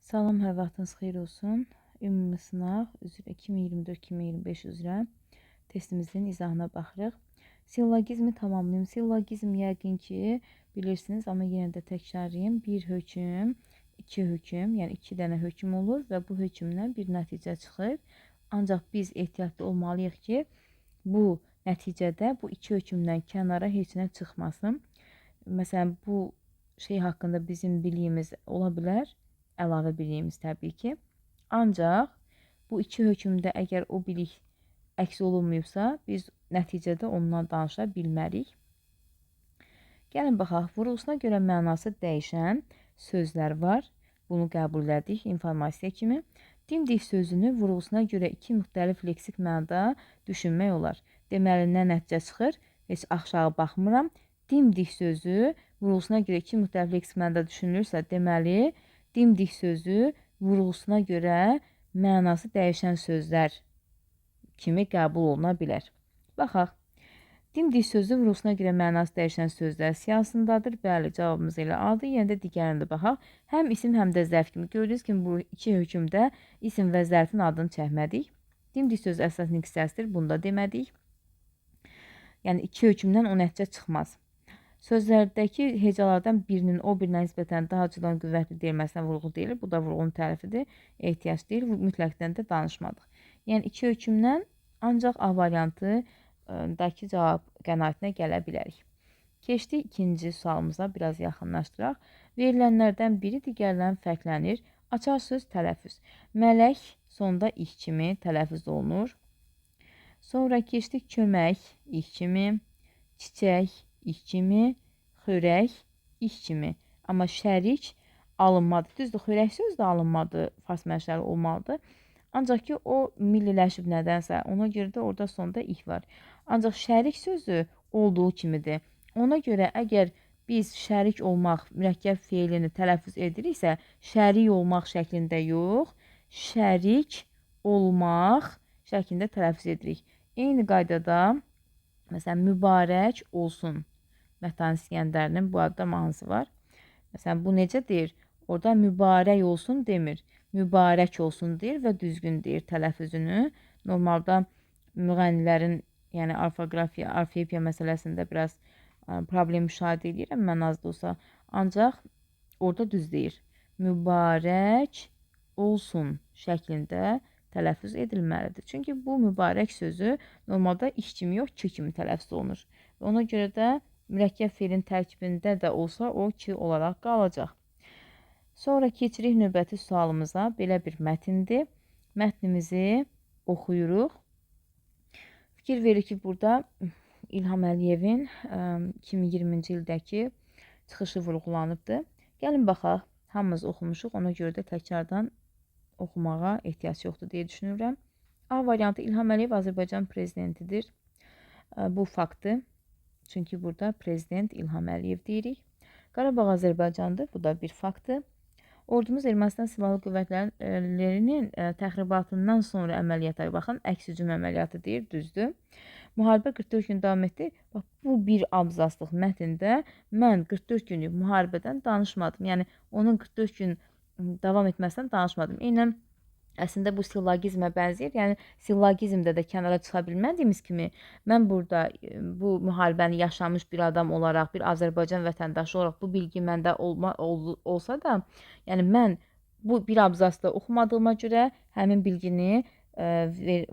Salam, hər vaxtınız xeyir olsun. Ümumi sınaq üzrə 2024-2025 üzrə testimizin izahına baxırıq. Sillogizmi tamamlayım. Sillogizm yəqin ki bilirsiniz, amma yenə də təkrarlayım. Bir hökm, iki hökm, yəni iki dənə hökm olur və bu hökmdən bir nəticə çıxır. Ancaq biz ehtiyatlı olmalıyıq ki, bu nəticədə bu iki hökmdən kənara heç nə çıxmasın. Məsələn, bu şey haqqında bizim biliyimiz ola bilər. Əlavə biliyimiz təbii ki. Ancaq bu iki hökmdə əgər o bilik əks olunmayıbsa, biz nəticədə ondan danışa bilmərik. Gəlin baxaq, vurğusuna görə mənası dəyişən sözlər var. Bunu qəbul edik informasiya kimi. Dimdik sözünü vurğusuna görə iki müxtəlif leksik mənada düşünmək olar. Deməli, nə nəticə çıxır? Heç aşağı baxmıram. Dimdik sözü vurğusuna görə iki müxtəlif leksik mənada düşünülürsə, deməli, dimdik sözü vurğusuna görə mənası dəyişən sözlər kimi qəbul oluna bilər. Baxaq. Dimdik sözü vurğusuna görə mənası dəyişən sözlər siyahısındadır. Bəli, cavabımız elə adı. Yenə də digərində baxaq. Həm isim, həm də zərf kimi. Gördüyünüz kimi bu iki hökmdə isim və zərfin adını çəkmədik. Dimdik söz əsaslı hissəsidir. Bunu da demədik. Yəni iki hökmdən o nəticə çıxmaz. Sözlərdəki hecalardan birinin o birinə nisbətən daha ucadan qüvvətli deyilməsinə vurğu deyilir. Bu da vurğunun tərifidir. Ehtiyac deyil. Mütləqdən də danışmadıq. Yəni iki hökmdən ancaq A variantındakı cavab qənaətinə gələ bilərik. Keçdik ikinci sualımıza, biraz yaxınlaşdıraq. Verilənlərdən biri digərlərindən fərqlənir. Açar söz tələffüz. Mələk sonda ix kimi tələffüz olunur. Sonra keçdik kömək ix kimi, çiçək ix kimi, xörək ix kimi. Amma şərik alınmadı. Düzdür, xörək söz də alınmadı, fars mənşəli olmalıdır. Ancaq ki, o milliləşib nədənsə, ona görə də orada sonda ix var. Ancaq şərik sözü olduğu kimidir. Ona görə əgər biz şərik olmaq mürəkkəb feilini tələffüz ediriksə, şərik olmaq şəklində yox, şərik olmaq şəklində tələffüz edirik. Eyni qaydada, məsələn, mübarək olsun. Məhtan İskəndərinin bu adda mahnısı var. Məsələn, bu necə deyir? Orada mübarək olsun demir. Mübarək olsun deyir və düzgün deyir tələffüzünü. Normalda müğənnilərin, yəni orfoepiya məsələsində biraz problem müşahidə edirəm mən az da olsa. Ancaq orada düz deyir. Mübarək olsun şəklində tələffüz edilməlidir. Çünki bu mübarək sözü normalda iş kimi yox, ki kimi tələffüz olunur. Və ona görə də mürəkkəb feilin tərkibində də olsa o ki olaraq qalacaq. Sonra keçirik növbəti sualımıza. Belə bir mətindir. Mətnimizi oxuyuruq. Fikir verir ki, burada İlham Əliyevin 2020-ci ildəki çıxışı vurğulanıbdır. Gəlin baxaq. Hamımız oxumuşuq. Ona görə də təkrardan oxumağa ehtiyac yoxdur deyə düşünürəm. A variantı İlham Əliyev Azərbaycan prezidentidir. Bu faktdır. Çünki burada prezident İlham Əliyev deyirik. Qarabağ Azərbaycandır. Bu da bir faktdır. Ordumuz Ermənistan Silahlı Qüvvələrinin təxribatından sonra əməliyyata baxın. Əks hücum əməliyyatı deyir, düzdür. Müharibə 44 gün davam etdi. Bax, bu bir abzaslıq mətndə mən 44 günlük müharibədən danışmadım. Yəni, onun 44 gün davam etməsindən danışmadım. Eynən əslində bu sillogizmə bənzəyir. Yəni, sillogizmdə də kənara çıxa bilmədiyimiz kimi, mən burada bu müharibəni yaşamış bir adam olaraq, bir Azərbaycan vətəndaşı olaraq bu bilgi məndə olsa da, yəni mən bu bir abzasda oxumadığıma görə həmin bilgini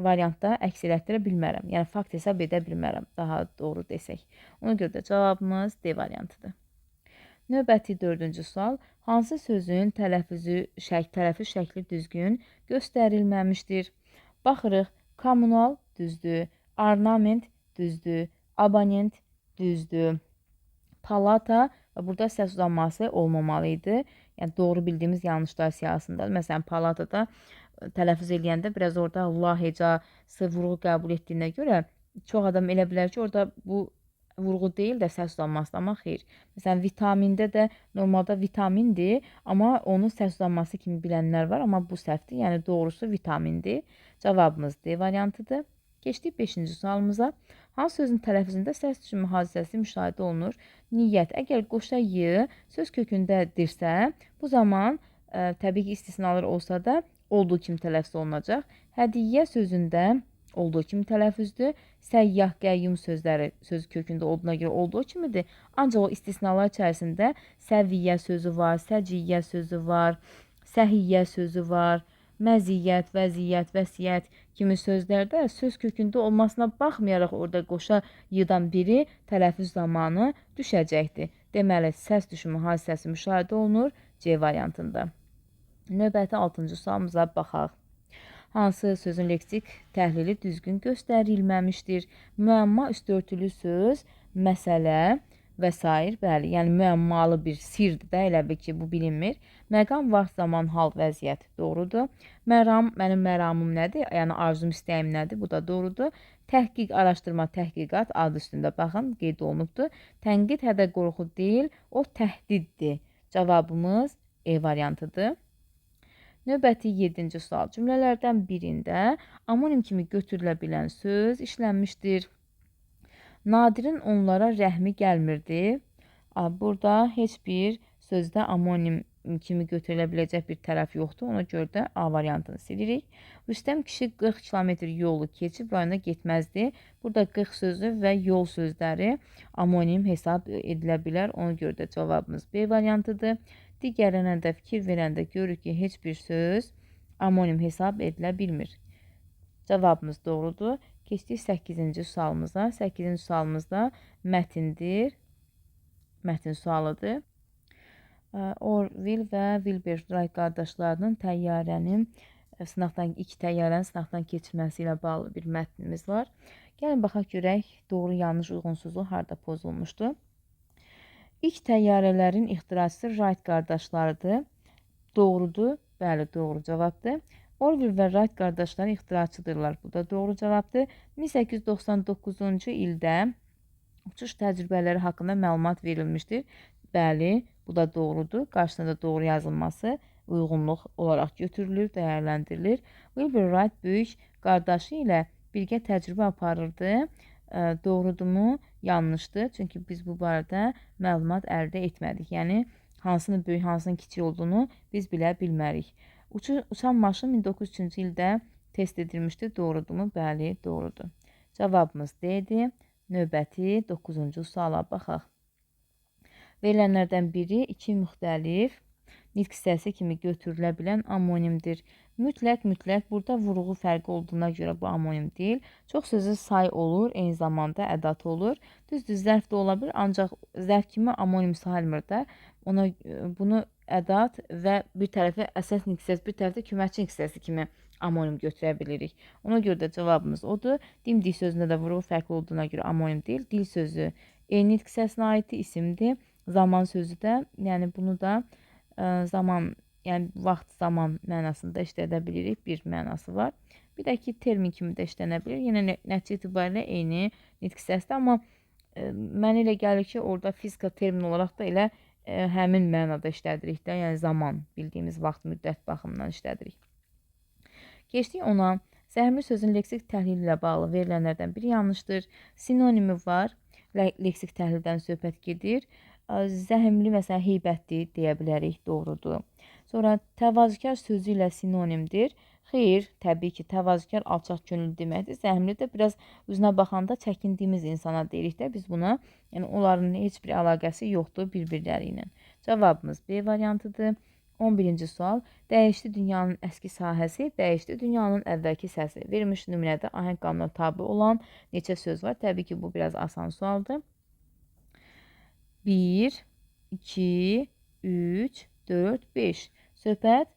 variantda əks elətdirə bilmərəm. Yəni, fakt hesab edə bilmərəm, daha doğru desək. Ona görə də cavabımız D variantıdır. Növbəti 4-cü sual. Hansı sözün tələffüz şəkli düzgün göstərilməmişdir? Baxırıq. Kommunal düzdür. Ornament düzdür. Abonent düzdür. Palata, burada səs uzanması olmamalı idi. Yəni, doğru bildiyimiz yanlışlar siyahısındadır. Məsələn, palatada tələffüz eləyəndə biraz orada la hecası vurğu qəbul etdiyinə görə çox adam elə bilər ki, orada bu vurğu deyil də səs uzanması, amma xeyr. Məsələn, vitamində də normalda vitamindir, amma onu səs uzanması kimi bilənlər var, amma bu səhvdir. Yəni, doğrusu vitamindir. Cavabımız D variantıdır. Keçdik 5-ci sualımıza. Hansı sözün tələffüzündə səs düşümü hadisəsi müşahidə olunur? Niyyət. Əgər qoşa y söz kökündədirsə, bu zaman Təbii ki, istisnalar olsa da olduğu kimi tələffüz olunacaq. Hədiyyə sözündə olduğu kimi tələffüzdür. Səyyah, qəyyum sözləri söz kökündə olduğuna görə olduğu kimidir. Ancaq o istisnalar içərisində səviyyə sözü var, səciyyə sözü var, səhiyyə sözü var, məziyyət, vəziyyət, vəsiyyət kimi sözlərdə söz kökündə olmasına baxmayaraq orada qoşa yıdan biri tələffüz zamanı düşəcəkdir. Deməli, səs düşümü hadisəsi müşahidə olunur C variantında. Növbəti 6-cı sualımıza baxaq. Hansı sözün leksik təhlili düzgün göstərilməmişdir? Müəmma üstörtülü söz, məsələ və s. Bəli, yəni müəmmalı bir sirdir də, elə bil ki, bu bilinmir. Məqam, vaxt, zaman, hal, vəziyyət doğrudur. Məram, mənim məramım nədir? Yəni arzum, istəyim nədir? Bu da doğrudur. Təhqiq, araşdırma, təhqiqat adı üstündə baxın, qeyd olunubdur. Tənqid, hədə qorxu deyil, o təhdiddir. Cavabımız E variantıdır. Növbəti 7-ci sual. Cümlələrdən birində amonim kimi götürülə bilən söz işlənmişdir. Nadirin onlara rəhmi gəlmirdi. Burada heç bir sözdə amonim kimi götürülə biləcək bir tərəf yoxdur. Ona görə də A variantını silirik. Rüstəm kişi 40 kilometr yolu keçib rayona getməzdi. Burada 40 sözü və yol sözləri amonim hesab edilə bilər. Ona görə də cavabımız B variantıdır. Digərlərinə də fikir verəndə görürük ki, heç bir söz amonim hesab edilə bilmir. Cavabımız doğrudur. Keçdik 8-ci sualımıza. 8-ci sualımızda mətindir. Mətin sualıdır. Orville və Wilbur Wright qardaşlarının iki təyyarənin sınaqdan keçirməsi ilə bağlı bir mətnimiz var. Gəlin baxaq görək, doğru, yanlış, uyğunsuzluq harda pozulmuşdur. İlk təyyarələrin ixtiraçısı Wright qardaşlarıdır. Doğrudur. Bəli, doğru cavabdır. Orville və Wright qardaşları ixtiraçıdırlar. Bu da doğru cavabdır. 1899-cu ildə uçuş təcrübələri haqqında məlumat verilmişdir. Bəli, bu da doğrudur. Qarşısında da doğru yazılması uyğunluq olaraq götürülür, dəyərləndirilir. Wilbur Wright böyük qardaşı ilə birgə təcrübə aparırdı. Doğrudurmu? Yanlışdır. Çünki biz bu barədə məlumat əldə etmədik. Yəni, hansının böyük, hansının kiçik olduğunu biz bilə bilmərik. Uçan maşın 1903-cü ildə test edilmişdir. Doğrudurmu? Bəli, doğrudur. Cavabımız D-dir. Növbəti 9-cu suala baxaq. Verilənlərdən biri iki müxtəlif nitq hissəsi kimi götürülə bilən amonimdir. Mütləq, burada vurğu fərqi olduğuna görə bu amonim deyil. Çox sözü say olur, eyni zamanda ədat olur. Düzdür, zərf də ola bilir, ancaq zərf kimi amonim sayılmır da. Bunu ədat və bir tərəfi əsas nitq hissəsi, bir tərəfdə köməkçi nitq hissəsi kimi amonim götürə bilirik. Ona görə də cavabımız odur. Dimdik sözündə də vurğu fərqli olduğuna görə amonim deyil. Dil sözü eyni nitq hissəsinə aiddir, isimdir. Zaman sözü də, yəni bunu da zaman, yəni vaxt, zaman mənasında işlədə bilirik. Bir mənası var. Bir də ki, termin kimi də işlənə bilir. Yenə nəticə itibarilə eyni nitq hissəsidir, amma mənə elə gəlir ki, orada fizika termin olaraq da elə həmin mənada işlədirik də, yəni zaman, bildiyimiz vaxt, müddət baxımından işlədirik. Keçdik ona. Zəhmli sözün leksik təhlili ilə bağlı verilənlərdən biri yanlışdır. Sinonimi var. Leksik təhlildən söhbət gedir. Zəhmli məsələn heybətli deyə bilərik, doğrudur. Sonra təvazükar sözü ilə sinonimdir. Xeyr, təbii ki, təvazükar alçaq könüllü deməkdir. Zəhmli də biraz üzünə baxanda çəkindiyimiz insana deyirik də biz buna. Yəni onların heç bir əlaqəsi yoxdur bir-birləri ilə. Cavabımız B variantıdır. 11-ci sual. Dəyişdi dünyanın əski sahəsi, dəyişdi dünyanın əvvəlki səsi. Verilmiş nümunədə ahəng qanuna tabi olan neçə söz var? Təbii ki, bu biraz asan sualdır. 1, 2, 3, 4, 5. Söhbət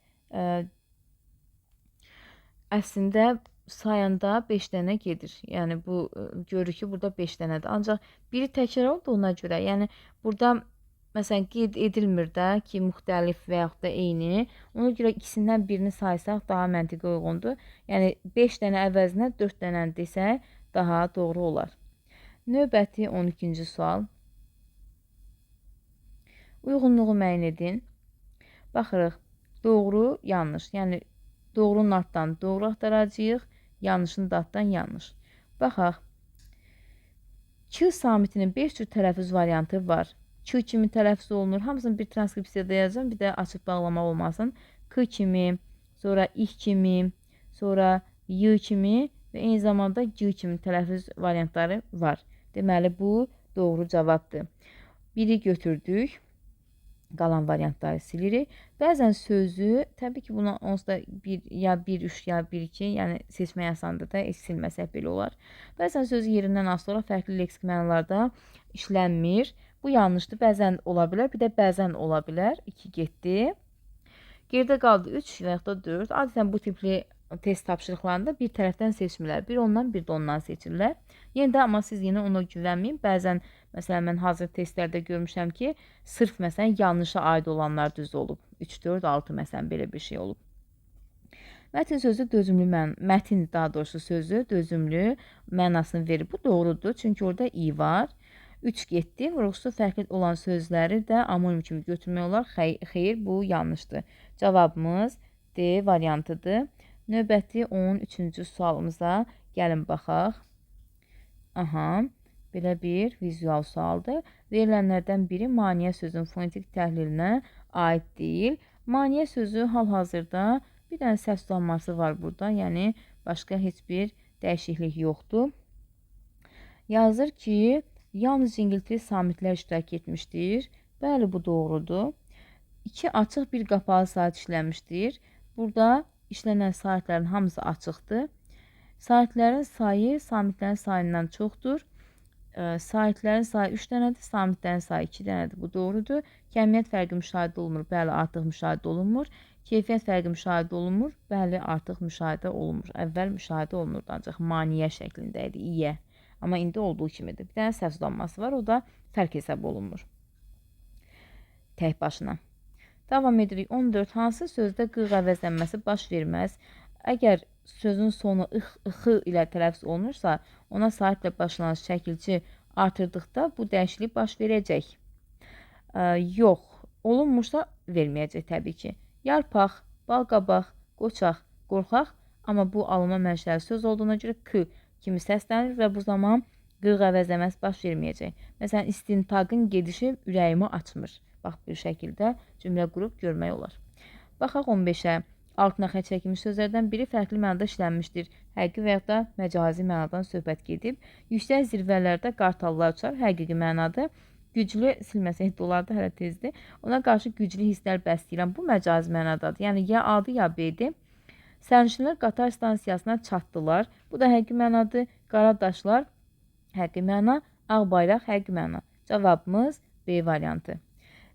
əslində sayanda 5 dənə gedir. Yəni, bu görürük ki, burada 5 dənədir. Ancaq biri təkrar olduğuna görə, yəni burada məsələn, qeyd edilmir də ki, müxtəlif və yaxud da eyni. Ona görə ikisindən birini saysaq daha məntiqə uyğundur. Yəni, 5 dənə əvəzinə 4 dənə desək daha doğru olar. Növbəti 12-ci sual. Uyğunluğu müəyyən edin. Baxırıq, doğru, yanlış. Yəni, doğrunun altdan doğru axtaracağıq, yanlışın da altdan yanlış. Baxaq. Q samitinin 5 cür tələffüz variantı var. Q kimi tələffüz olunur. Hamısını bir transkripsiyada yazacağım. Bir də açıb bağlamaq olmasın. K kimi, sonra İ kimi, sonra Y kimi və eyni zamanda G kimi tələffüz variantları var. Deməli, bu doğru cavabdır. Biri götürdük. Qalan variantları silirik. Bəzən sözü, təbii ki, buna onsuz da ya 1-3 ya 1-2, yəni seçmək asandır da, silməsək belə olar. Bəzən sözü yerindən asılı olaraq fərqli leksik mənalarda işlənmir. Bu yanlışdır. Bəzən ola bilər, bir də bəzən ola bilər. 2 getdi. Geridə qaldı 3 və yaxud da 4. Adətən bu tipli test tapşırıqlarında bir tərəfdən seçmirlər. Bir ondan, bir də ondan seçirlər. Yenə də amma siz yenə ona güvənməyin. Bəzən, məsələn, mən hazır testlərdə görmüşəm ki, sırf məsələn yanlışa aid olanlar düz olub. 3, 4, 6 məsələn belə bir şey olub. Mətin sözü dözümlü mətin daha doğrusu sözü dözümlü mənasını verir. Bu doğrudur. Çünki orada i var. 3 getdi. Vurğusu fərqli olan sözləri də amonim kimi götürmək olar. Xeyr, bu yanlışdır. Cavabımız D variantıdır. Növbəti 13-cü sualımıza gəlin baxaq. Aha, belə bir vizual sualdır. Verilənlərdən biri maneə sözünün fonetik təhlilinə aid deyil. Maneə sözü hal-hazırda bir dənə səs uzanması var burada. Yəni, başqa heç bir dəyişiklik yoxdur. Yazır ki, yalnız cingiltili samitlər iştirak etmişdir. Bəli, bu doğrudur. 2 açıq, bir qapalı saat işləmişdir. Burada işlənən saatlərin hamısı açıqdır. Saatlərin sayı samitlərin sayından çoxdur. Saatlərin sayı 3 dənədir, samitlərin sayı 2 dənədir. Bu doğrudur. Kəmiyyət fərqi müşahidə olunmur. Bəli, artıq müşahidə olunmur. Keyfiyyət fərqi müşahidə olunmur. Bəli, artıq müşahidə olunmur. Əvvəl müşahidə olunurdu, ancaq maniyə şəklində idi, iyə. Amma indi olduğu kimidir. Bir dənə səs uzanması var, o da fərq hesab olunmur. Tək başına. Davam edirik. 14. Hansı sözdə qıq əvəzlənməsi baş verməz? Əgər sözün sonu x ilə tələffüz olunursa, ona saitlə başlanmış şəkilçi artırdıqda bu dəyişiklik baş verəcək. Yox, olunmursa verməyəcək təbii ki. Yarpaq, balqabaq, qoçaq, qorxaq, amma bu alınma mənşəli söz olduğuna görə k kimi səslənir və bu zaman qıq əvəzləməsi baş verməyəcək. Məsələn, istintaqın gedişi ürəyimi açmır. Bax, bir şəkildə cümlə qurub görmək olar. Baxaq 15-ə. Altına xətt çəkilmiş sözlərdən biri fərqli mənada işlənmişdir. Həqiqi və ya da məcazi mənadan söhbət gedib. Yüksək zirvələrdə qartallar uçar. Həqiqi mənadır. Güclü, silməsə heç olardı, hələ tezdir. Ona qarşı güclü hisslər bəsləyirəm. Bu məcazi mənadadır. Yəni, ya A-dır, ya B-dir. Sərnişinlər qatar stansiyasına çatdılar. Bu da həqiqi mənadır. Qaradaşlar, həqiqi məna. Ağ bayraq, həqiqi məna. Cavabımız B variantı.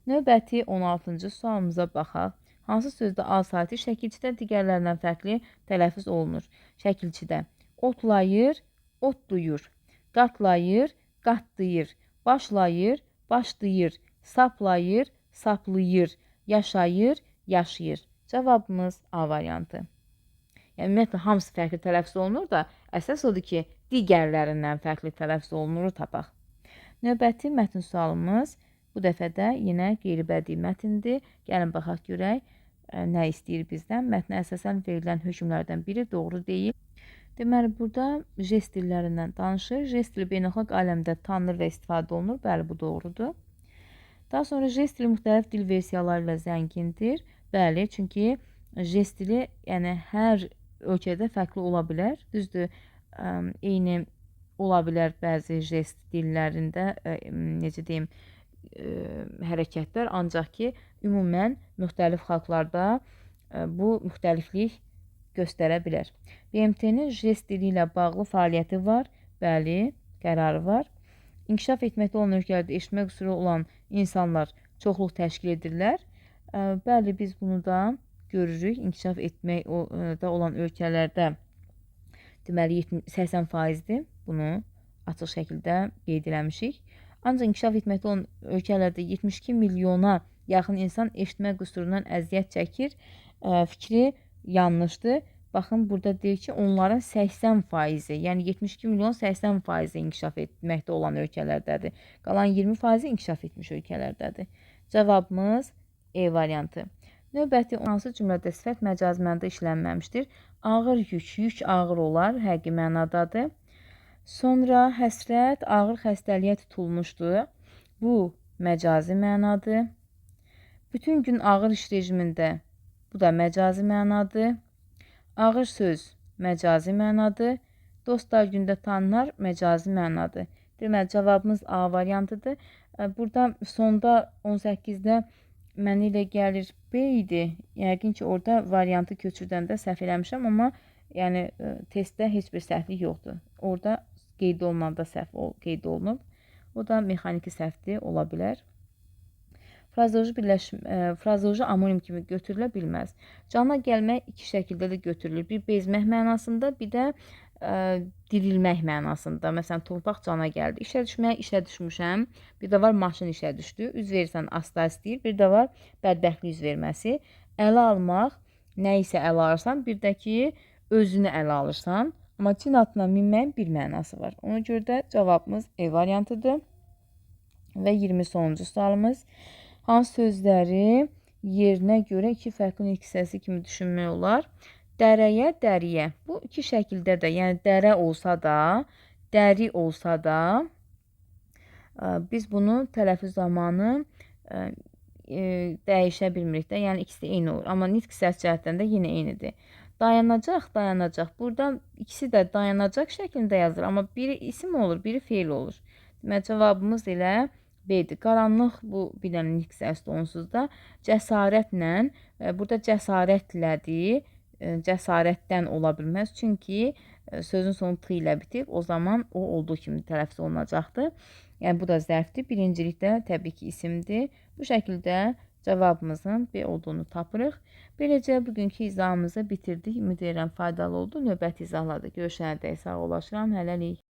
Növbəti 16-cı sualımıza baxaq. Hansı sözdə A saati şəkilçidə digərlərindən fərqli tələffüz olunur? Şəkilçidə otlayır, otluyur, qatlayır, qatlayır, başlayır, başlayır, saplayır, saplayır, yaşayır, yaşayır. Cavabımız A variantı. Yəni, ümumiyyətlə, hamısı fərqli tələffüz olunur da, əsas odur ki, digərlərindən fərqli tələffüz olunuru tapaq. Növbəti mətn sualımız bu dəfə də yenə qeyri-bədii mətindir. Gəlin baxaq görək nə istəyir bizdən. Mətnə əsasən verilən hökmlərdən biri doğru deyil. Deməli, burada jest dillərindən danışır. Jest dili beynəlxalq aləmdə tanınır və istifadə olunur. Bəli, bu doğrudur. Daha sonra jest dili müxtəlif dil versiyaları ilə zəngindir. Bəli, çünki jest dili yəni hər ölkədə fərqli ola bilər. Düzdür, eyni ola bilər bəzi jest dillərində, necə deyim, hərəkətlər, ancaq ki, ümumən müxtəlif xalqlarda bu müxtəliflik göstərə bilər. BMT-nin jest dili ilə bağlı fəaliyyəti var. Bəli, qərarı var. İnkişaf etməkdə olan ölkələrdə eşitmə qüsuru olan insanlar çoxluq təşkil edirlər. Bəli, biz bunu da görürük. İnkişaf etməkdə olan ölkələrdə deməli 80%-dir. Bunu açıq şəkildə qeyd eləmişik. Ancaq inkişaf etməkdə olan ölkələrdə 72 milyona yaxın insan eşitmə qüsurundan əziyyət çəkir. Fikri yanlışdır. Baxın, burada deyir ki, onların 80%, yəni 72 milyon 80% inkişaf etməkdə olan ölkələrdədir. Qalan 20% inkişaf etmiş ölkələrdədir. Cavabımız E variantı. Növbəti hansı cümlədə sifət məcazi mənada işlənməmişdir? Ağır yük, yük ağır olar, həqiqi mənadadır. Sonra həsrət ağır xəstəliyə tutulmuşdur. Bu məcazi mənadır. Bütün gün ağır iş rejimində, bu da məcazi mənadır. Ağır söz məcazi mənadır. Dostlar gündə tanınar məcazi mənadır. Deməli, cavabımız A variantıdır. Burada sonda 18-də mənə elə gəlir B idi. Yəqin ki, orada variantı köçürdəndə səhv eləmişəm, amma yəni testdə heç bir səhvlik yoxdur. Orada qeyd olunanda səhv qeyd olunub. O da mexaniki səhvdir, ola bilər. Frazeoloji amonim kimi götürülə bilməz. Cana gəlmək iki şəkildə də götürülür. Bir bezmək mənasında, bir də dirilmək mənasında. Məsələn, torpaq cana gəldi. İşə düşməyə işə düşmüşəm. Bir də var maşın işə düşdü. Üz verirsən asta istəyir. Bir də var bədbəxtlik üz verməsi. Ələ almaq, nə isə ələ alırsan. Bir də ki, özünü ələ alırsan. Amma Çin atına minməyin bir mənası var. Ona görə də cavabımız E variantıdır. Və 20 sonuncu sualımız. Hansı sözləri yerinə görə iki fərqli nitq hissəsi kimi düşünmək olar? Dərəyə, dəriyə. Bu iki şəkildə də, yəni dərə olsa da, dəri olsa da, biz bunu tələffüz zamanı dəyişə bilmirik də, yəni ikisi də eyni olur. Amma nitq hissəsi cəhətdən də yenə eynidir. Dayanacaq, dayanacaq. Burada ikisi də dayanacaq şəklində yazılır, amma biri isim olur, biri feil olur. Deməli, cavabımız elə B-dir. Qaranlıq bu bir dənə nitq hissəsidir onsuz da. Cəsarətlə, burada cəsarətlədir, cəsarətdən ola bilməz. Çünki sözün sonu t ilə bitir. O zaman o olduğu kimi tələffüz olunacaqdır. Yəni bu da zərfdir. Birincilikdə təbii ki, isimdir. Bu şəkildə cavabımızın B olduğunu tapırıq. Beləcə bugünkü izahımızı bitirdik. Ümid edirəm faydalı oldu. Növbəti izahlarda görüşənədək sağ olaşıram. Hələlik.